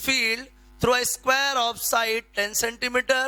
field through a square of side 10 centimeter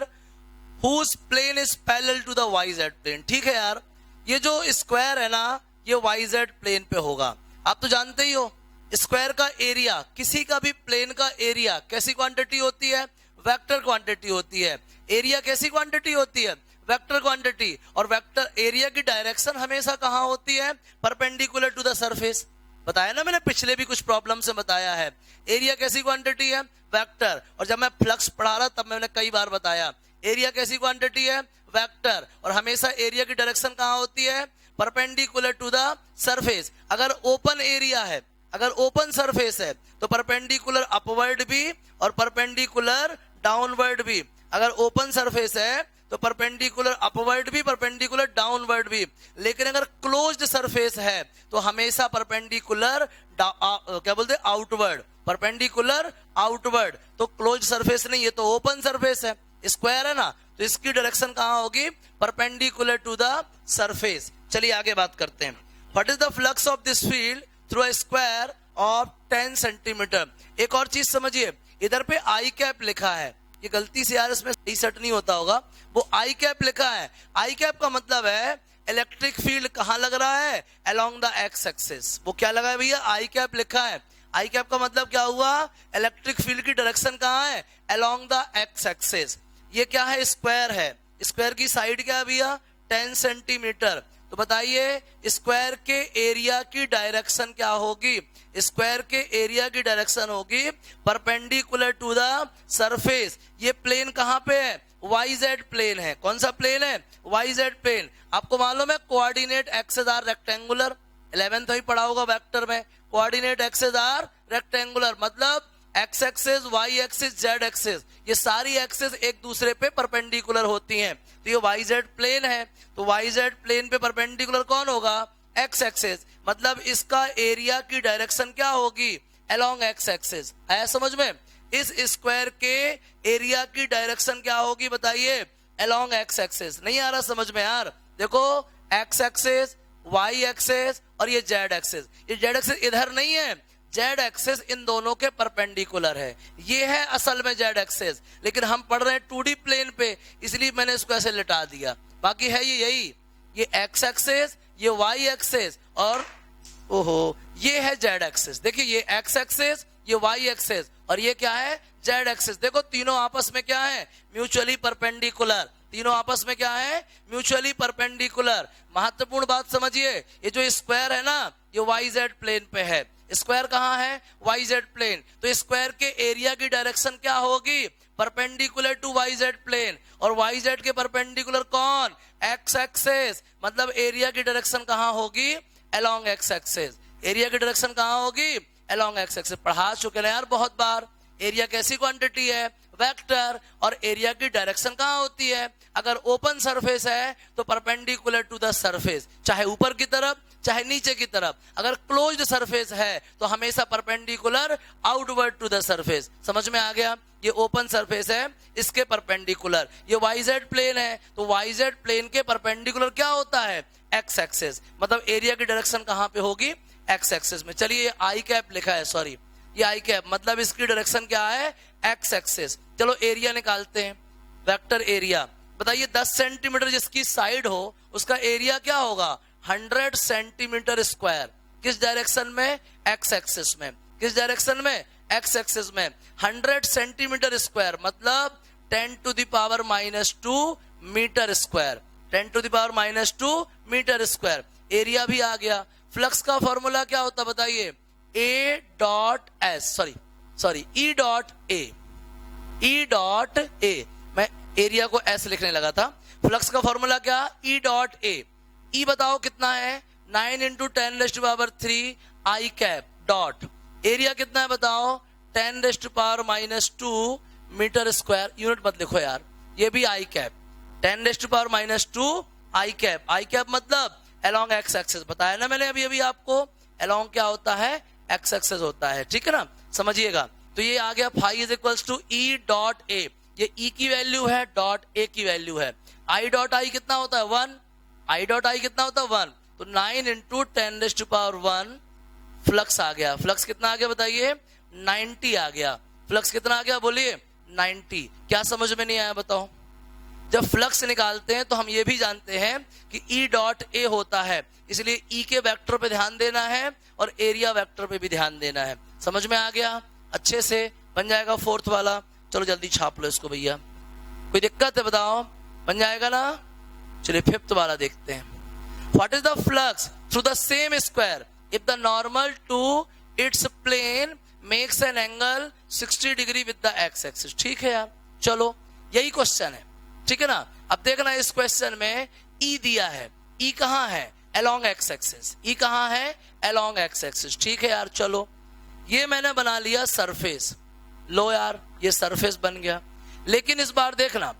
whose plane is parallel to the YZ plane. ठीक है यार, ये जो स्क्वायर है ना ये YZ प्लेन पे होगा. आप तो जानते ही हो स्क्वायर का एरिया, किसी का भी प्लेन का एरिया कैसी क्वांटिटी होती है? वेक्टर क्वांटिटी होती है. एरिया कैसी क्वांटिटी होती है? Vector quantity. और वेक्टर एरिया की डायरेक्शन हमेशा कहाँ होती है? Perpendicular to the surface. बताया ना मैंने, पिछले भी कुछ प्रॉब्लम से बताया है. एरिया कैसी क्वांटिटी है? वेक्टर. और जब मैं फ्लक्स पढ़ा रहा तब मैंने कई बार बताया एरिया कैसी क्वांटिटी है? वेक्टर. और हमेशा एरिया की डायरेक्शन कहाँ होती है? Perpendicular to the surface. अगर ओपन एरिया है, अगर ओपन सरफेस है तो परपेंडिकुलर अपवर्ड भी और परपेंडिकुलर डाउनवर्ड भी. अगर ओपन सरफेस है तो परपेंडिकुलर अपवर्ड भी, परपेंडिकुलर डाउनवर्ड भी. लेकिन अगर क्लोज्ड सरफेस है तो हमेशा परपेंडिकुलर क्या बोलते हैं? आउटवर्ड. Perpendicular outward. तो क्लोज्ड सरफेस नहीं, ये तो ओपन सरफेस है, स्क्वायर है ना, तो इसकी डायरेक्शन कहां होगी? Perpendicular to the surface. चलिए आगे बात करते हैं. What is the flux of this field through a square of 10 centimetre. एक और चीज समझिए, इधर पे आई कैप लिखा है, ये गलती से यार इसमें सही सेट नहीं होता होगा, वो आई कैप लिखा है. आई कैप का मतलब है इलेक्ट्रिक फील्ड कहां लग रहा है? Along the X axis. वो क्या लगा है भैया? आई कैप लिखा है. आई कैप का मतलब क्या हुआ? इलेक्ट्रिक फील्ड की डायरेक्शन कहां है? Along the X axis. ये क्या है? स्क्वायर है. स्क्वायर की साइड क्या है भैया? 10 सेंटीमीटर. तो बताइए स्क्वायर के एरिया की डायरेक्शन क्या होगी? स्क्वायर के एरिया की डायरेक्शन होगी परपेंडिकुलर टू द सरफेस. ये प्लेन कहां पे है? YZ प्लेन है. कौन सा प्लेन है? YZ plane. आपको मालूम है coordinate axes or rectangular. 11th में पढ़ा होगा वेक्टर में. कोऑर्डिनेट एक्सेस आर रेक्टेंगुलर मतलब X axes, Y axes, Z axes, ये सारी एक्सेस एक दूसरे पे परपेंडिकुलर होती हैं. तो ये YZ प्लेन है, तो YZ प्लेन पे परपेंडिकुलर कौन होगा? X axes. मतलब इसका एरिया की डायरेक्शन क्या होगी? Along X axes. आया समझ में? इस स्क्वायर के एरिया की डायरेक्शन क्या होगी बताइए? Along X axes. नहीं आ रहा समझ में यार? देखो एक्स एक्सेस, वाई एक्सेस और ये जेड एक्सेस. ये जेड एक्सेस इधर नहीं है, जेड एक्सेस इन दोनों के परपेंडिकुलर है. ये है असल में जेड एक्सेस, लेकिन हम पढ़ रहे हैं 2D प्लेन पे, इसलिए मैंने इसको ऐसे लिटा दिया. बाकी है ये यही, ये एक्स एक्सेस, ये वाई एक्सेस और ओहो ये है जेड एक्सेस. देखिए ये एक्स एक्सेस, ये वाई एक्सेस और ये क्या है? Z axes. देखो तीनों आपस में क्या है? Mutually perpendicular. तीनों आपस में क्या है? Mutually perpendicular. महत्वपूर्ण बात समझिए, ये जो स्क्वायर है ना ये YZ प्लेन पे है. स्क्वायर कहां है? YZ plane. तो स्क्वायर के एरिया की डायरेक्शन क्या होगी? Perpendicular to YZ plane. और YZ के परपेंडिकुलर कौन? X axes. मतलब एरिया की डायरेक्शन कहां होगी? Along X axes. एरिया की डायरेक्शन कहां होगी? Along X axes. पढ़ा चुके हैं यार बहुत बार. एरिया कैसी क्वांटिटी है? वेक्टर. और एरिया की डायरेक्शन कहां होती है? अगर ओपन सरफेस है तो परपेंडिकुलर टू द सरफेस, चाहे ऊपर की तरफ चाहे नीचे की तरफ. अगर क्लोज्ड सरफेस है तो हमेशा perpendicular outward to the surface. समझ में आ गया? ये ओपन सरफेस है, इसके परपेंडिकुलर. ये YZ प्लेन है, तो YZ प्लेन के परपेंडिकुलर क्या होता है? X axes. मतलब एरिया की डायरेक्शन कहां पे होगी? एक्स एक्सेस में. चलिए ये आई कैप लिखा है, सॉरी ये आई कैप, मतलब इसकी डायरेक्शन क्या है? X access. चलो एरिया निकालते हैं. वेक्टर एरिया बताइए 10 सेंटीमीटर जिसकी साइड हो उसका एरिया क्या होगा? 100 सेंटीमीटर स्क्वायर. किस डायरेक्शन में? एक्स एक्सिस में. किस डायरेक्शन में? एक्स एक्सिस में. 100 सेंटीमीटर स्क्वायर मतलब 10⁻⁻² metre square. 10⁻⁻² metre square. Area भी आ गया. फ्लक्स का फॉर्मूला क्या होता बताइए? E डॉट ए. मैं एरिया को एस लिखने लगा था. फ्लक्स का फॉर्मूला क्या? E डॉट ए. ई बताओ कितना है? 9 × 10⁻³ आई कैप डॉट. एरिया कितना है बताओ? 10⁻⁻² मीटर स्क्वायर. यूनिट मत लिखो यार, ये भी आई कैप. 10⁻⁻² आई कैप. आई कैप मतलब अलोंग एक्स एक्सिस. बताया ना मैंने अभी आपको, अलोंग क्या होता है? एक्स एक्सिस होता है. ठीक है ना, समझिएगा. तो ये आ गया phi is equals to E dot A. ये E की वैल्यू है, डॉट ए की वैल्यू है. आई डॉट आई कितना होता है? 1. आई डॉट आई कितना होता है? 1. तो 9 × 10⁻⁻1 फ्लक्स आ गया. फ्लक्स कितना आ गया बताइए? 90 आ गया. फ्लक्स कितना आ गया बोलिए 90। क्या समझ में नहीं आया बताओ? जब फ्लक्स निकालते हैं तो हम ये भी जानते हैं कि E डॉट A होता है, इसलिए E के वेक्टर पे ध्यान देना है और एरिया वेक्टर पे भी ध्यान देना है। समझ में आ गया? अच्छे से बन जाएगा फोर्थ वाला। चलो जल्दी छाप लो इसको भैया, कोई दिक्कत है बताओ? बन जाएगा ना? चलिए फिफ्थ वाला देखते हैं। What is the flux through the same square if the normal to its plane makes an angle 60 degree with the X axis. ठीक है यार, चलो यही क्वेश्चन है, ठीक है ना? अब देखना इस क्वेश्चन में E दिया है, E कहाँ है? along x axis. E कहाँ है? along x axis. ठीक है यार, चलो ये मैंने बना लिया सरफेस। लो यार, ये सरफेस बन गया, लेकिन इस बार देखना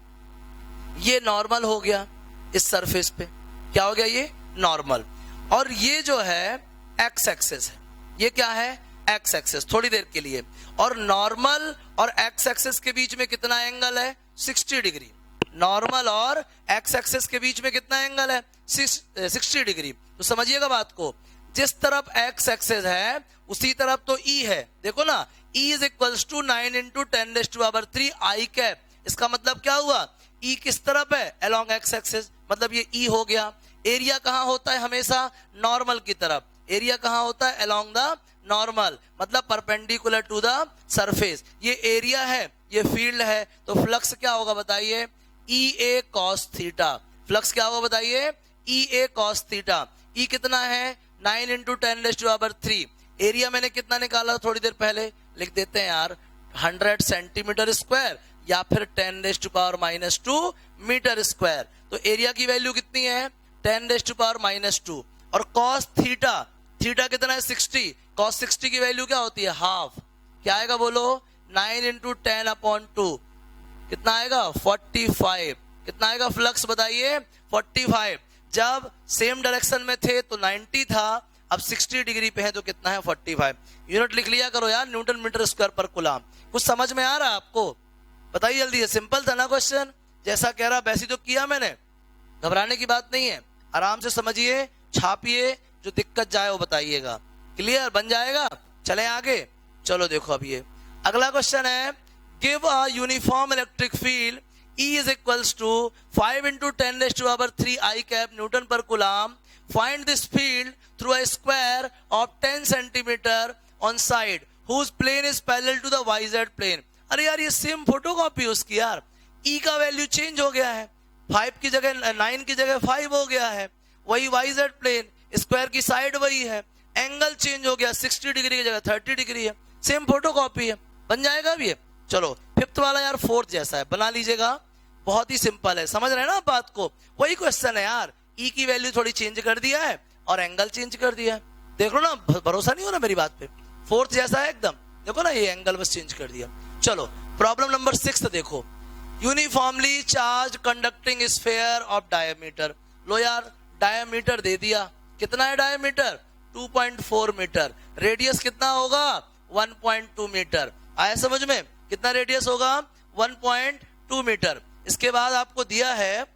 ये नॉर्मल हो गया इस सरफेस पे। क्या हो गया? ये नॉर्मल। और ये जो है x एक्सिस है, ये क्या है? x एक्सिस, थोड़ी देर के लिए। और नॉर्मल और x एक्सिस के बीच में कितना एंगल है? 60 डिग्री। नॉर्मल और x एक्सिस के बीच में कितना एंगल है? 60 डिग्री। तो समझिएगा बात को, जिस तरफ x एक्सिस है उसी तरफ तो E है। देखो ना, E is equals to 9 into 10⁻³ I cap. इसका मतलब क्या हुआ? E किस तरफ है? along x एक्सिस, मतलब ये E हो गया। एरिया कहाँ होता है? हमेशा नॉर्मल की तरफ। एरिया कहाँ होता है? along द नॉर्मल, मतलब परपेंडिकुलर टू द सरफेस। ये एरिया है, ये फील्ड है, तो फ्लक्स क्या होगा बताइए? EA cos theta. फ्लक्स क्या होगा बताइए? EA cos theta. E कितना है? 9 इंटू 10⁻³ एरिया मैंने कितना निकाला थोड़ी देर पहले, लिख देते हैं यार, 100 सेंटीमीटर स्क्वायर या फिर 10⁻² मीटर स्क्वायर। तो एरिया की वैल्यू कितनी है? 10⁻²। और cos थीटा, थीटा कितना है? 60। cos 60 की वैल्यू क्या होती है? हाफ। क्या आएगा बोलो? 9 इंटू 10/2 कितना आएगा? 45। कितना आएगा फ्लक्स बताइए? 45। जब सेम डायरेक्शन में थे तो 90 था, अब 60 डिग्री पे है तो कितना है? 45। यूनिट लिख लिया करो यार, न्यूटन मीटर स्क्वायर पर कूलम। कुछ समझ में आ रहा है आपको? बताइए जल्दी से। सिंपल था ना क्वेश्चन? जैसा कह रहा वैसे तो किया मैंने, घबराने की बात नहीं है। आराम से समझिए, छापिए, जो दिक्कत जाए वो बताइएगा। क्लियर? बन जाएगा? चले आगे। चलो देखो अब ये अगला क्वेश्चन है, give a uniform electric field E is equals to 5 into 10⁻³ I cap Newton per coulomb. Find this field through a square of 10 centimeter on side whose plane is parallel to the YZ plane. अरे यार, ये same photocopy उसकी यार। E का value change हो गया है, 5 की जगह 9 की जगह 5 हो गया है। वही YZ प्लेन, स्क्वायर की साइड वही है, एंगल चेंज हो गया, 60 डिग्री की जगह 30 डिग्री है। सेम फोटोकॉपी है, बन जाएगा अब ये। चलो फिफ्थ वाला यार फोर्थ जैसा है, बना लीजिएगा, बहुत ही सिंपल है। समझ रहे हैं ना बात को? वही क्वेश्चन है यार, E की वैल्यू थोड़ी चेंज कर दिया है और एंगल चेंज कर दिया है। देख लो ना, भरोसा नहीं हो ना मेरी बात पे? फोर्थ जैसा है एकदम। देखो ना, ये एंगल बस चेंज कर दिया। चलो प्रॉब्लम नंबर 6 देखो, uniformly charge conducting sphere of diameter. लो यार, डायमीटर दे दिया। कितना है डायमीटर? 2.4 मीटर। रेडियस कितना होगा? 1.2 मीटर। आया समझ में? कितना रेडियस होगा? 1.2 मीटर। इसके बाद आपको दिया है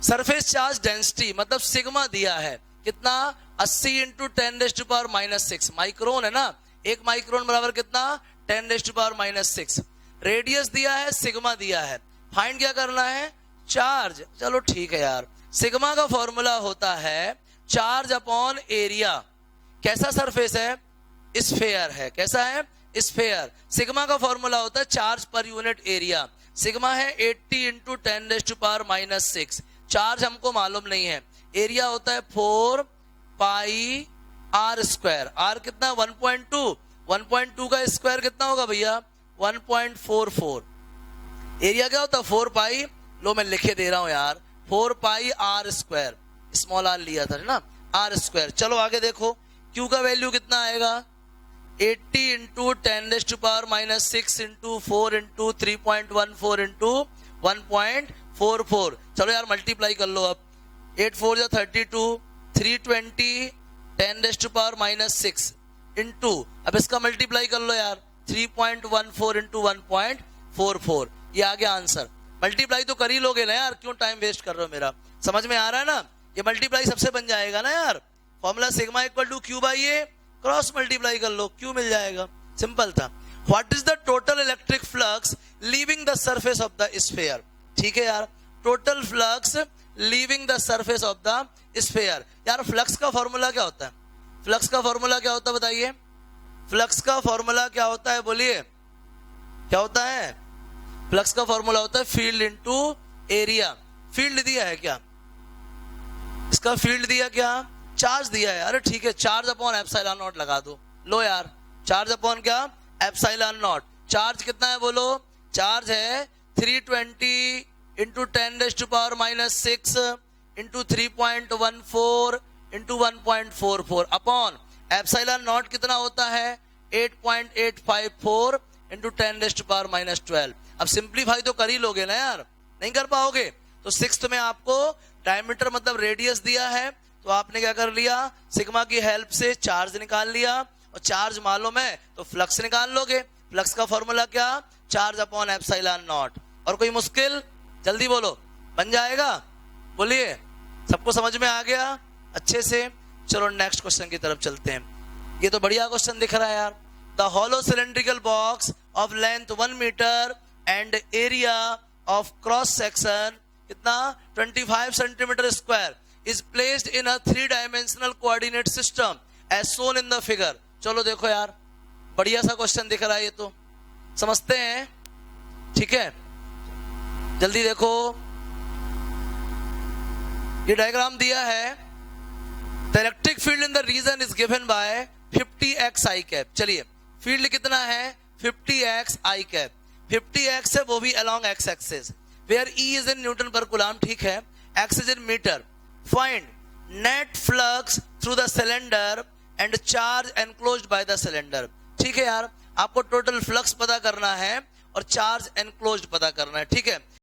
सरफेस चार्ज डेंसिटी, मतलब सिग्मा दिया है। कितना? 80 इंटू 10⁻⁻6 माइक्रोन है ना। 1 माइक्रोन बराबर कितना? 10⁻⁻6। रेडियस दिया है, सिग्मा दिया है। फाइंड क्या करना है? चार्ज। चलो ठीक है यार, सिग्मा का फॉर्मूला होता है चार्ज अपॉन एरिया। कैसा सरफेस है? स्फीयर है। कैसा है? स्फीयर। सिग्मा का फॉर्मूला होता है charge per unit area. Sigma है 80 इंटू 10⁻⁻6। चार्ज हमको मालूम नहीं है। एरिया होता है 4 पाई आर स्क्वायर। आर कितना? 1.2। 1.2 का स्क्वायर कितना होगा भैया? 1.44। एरिया क्या होता है? 4 पाई। लो मैं लिखे दे रहा हूं यार, 4 पाई आर स्क्वायर, स्मॉल आर लिया था ना, आर स्क्वायर। चलो आगे देखो, क्यू का वैल्यू कितना आएगा? 80 इंटू 10⁻⁻6 इंटू 4 इंटू 3.14 इंटू 1.44। चलो यार मल्टीप्लाई कर लो अब। 8 4 जा 32, 320 10⁻⁻6 इंटू, अब इसका मल्टीप्लाई कर लो यार, 3.14 इंटू 1.44। ये आ गया आंसर। मल्टीप्लाई तो कर ही लोगे ना यार, क्यों टाइम वेस्ट कर रहे हो मेरा? समझ में आ रहा है ना? ये मल्टीप्लाई सबसे बन जाएगा ना यार। Formula sigma equal to Q by A, cross multiply कर लो, क्यू मिल जाएगा। सिंपल था। What is the total electric flux leaving the surface of the sphere. ठीक है यार, total flux leaving the surface of the sphere. यार flux का फॉर्मूला क्या होता है? फ्लक्स का फॉर्मूला क्या होता है बताइए? फ्लक्स का फॉर्मूला क्या होता है बोलिए, क्या होता है? फ्लक्स का फॉर्मूला होता है फील्ड इनटू एरिया। फील्ड दिया है क्या? इसका फील्ड दिया क्या? चार्ज दिया है। अरे ठीक है, चार्ज अपॉन एप्सिलॉन नॉट लगा दो। लो यार, चार्ज अपॉन क्या? Epsilon not. चार्ज कितना है बोलो? चार्ज है 320 into 10⁻⁻6 into 3.14 into 1.44 upon epsilon not कितना होता है? 8.854 इंटू 10⁻⁻12। अब सिंप्लीफाई तो कर ही लोगे ना यार, नहीं कर पाओगे? तो सिक्स्थ में आपको डायमीटर मतलब रेडियस दिया है, तो आपने क्या कर लिया? सिग्मा की हेल्प से चार्ज निकाल लिया, और चार्ज मालूम है तो फ्लक्स निकाल लोगे। फ्लक्स का फॉर्मूला क्या? Charge upon epsilon not. और कोई मुश्किल? जल्दी बोलो, बन जाएगा? बोलिए, सबको समझ में आ गया अच्छे से? चलो नेक्स्ट क्वेश्चन की तरफ चलते हैं। ये तो बढ़िया क्वेश्चन दिख रहा है यार। The hollow cylindrical box of length 1 metre and area of cross section कितना? 25 centimetre square is placed in a 3-dimensional coordinate system as shown in the figure। चलो देखो यार, बढ़िया सा क्वेश्चन दिख रहा है, ये तो समझते हैं। ठीक है, जल्दी देखो, ये डायग्राम दिया है। The electric field in the region is given by 50x i cap. चलिए, फील्ड कितना है? 50x i cap. 50x है वो भी along x axis, where E is in newton per coulomb. ठीक है, x is in metre. Find net flux through the cylinder and charge enclosed by the cylinder। ठीक है यार, आपको टोटल फ्लक्स पता करना है और चार्ज एनक्लोज्ड पता करना है। ठीक है,